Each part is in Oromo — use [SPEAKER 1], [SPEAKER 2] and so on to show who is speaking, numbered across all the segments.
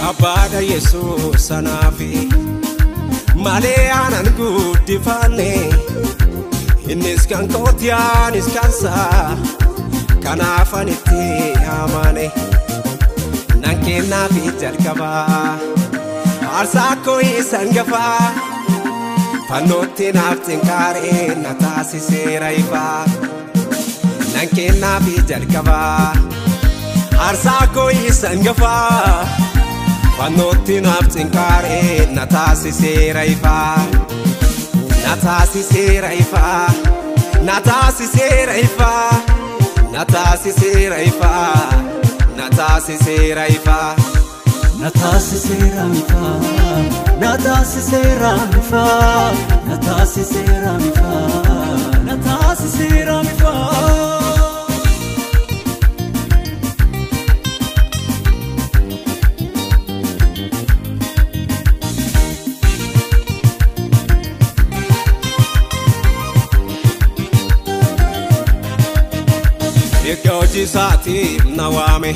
[SPEAKER 1] Abada Jesus anafi male anan guddifane innis kan kotian iskansa kanafanitti amane nanke nafi jalkaba arsako isangafa panotti naftin kare natasi seraifa nanke nafi jalkaba arsako isangafa Panotti naftin kare natasi seraifa natasi seraifa natasi seraifa natasi seraifa natasi seraifa
[SPEAKER 2] natasi seraifa natasi seraifa natasi seraifa natasi seraifa
[SPEAKER 1] Egoji sati nawame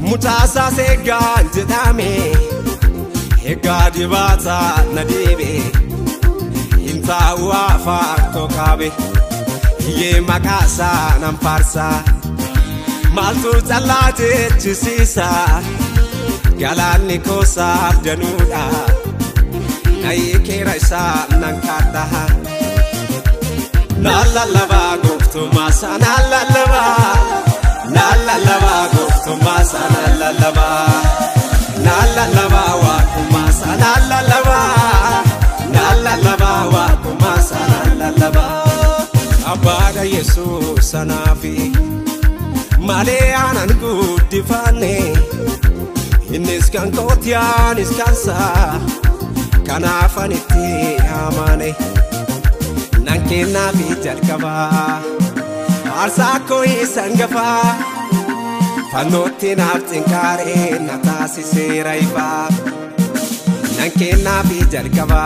[SPEAKER 1] mutasa segan jedame egadi bata nadibe inta wafa tokabe ye makasa namparsa maltu talate chisisa galani kosa danuda nayikera isa nankata Nalla lava gofto masa nalla lava gofto masa nalla lava wa kumasa nalla lava wa kumasa nalla lava Abada Jesus anafi male anan guddifane innis kan kotian iskansa kanafanitti amane Nanke nafi jalkaba arsako isangafa panotti naftin kare natasi seraifa Nanke nafi jalkaba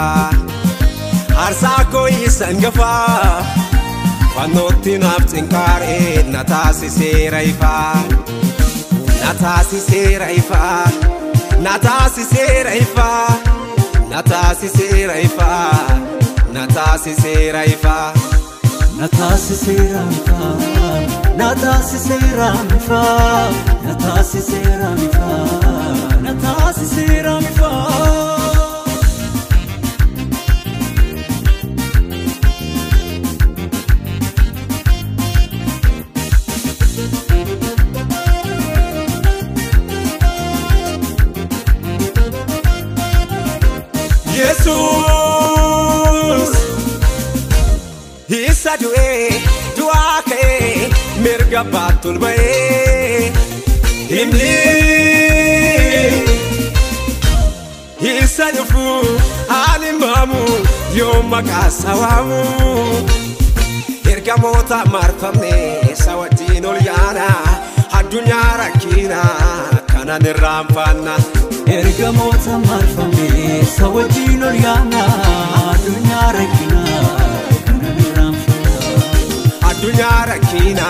[SPEAKER 1] arsako isangafa panotti naftin kare natasi seraifa natasi seraifa natasi seraifa natasi seraifa natasi seraifa
[SPEAKER 2] natasi seraifa natasi seraifa natasi seraifa natasi seraifa
[SPEAKER 1] Jesus Isa duake mirga batul bae himli Isa yufu alimamu yoma kasawamu erga mota marfamne sawatinol yana adunya rakina kana nirramfanna
[SPEAKER 2] erga mota marfamne sawatinol yana adunya rakina
[SPEAKER 1] Adunya rakina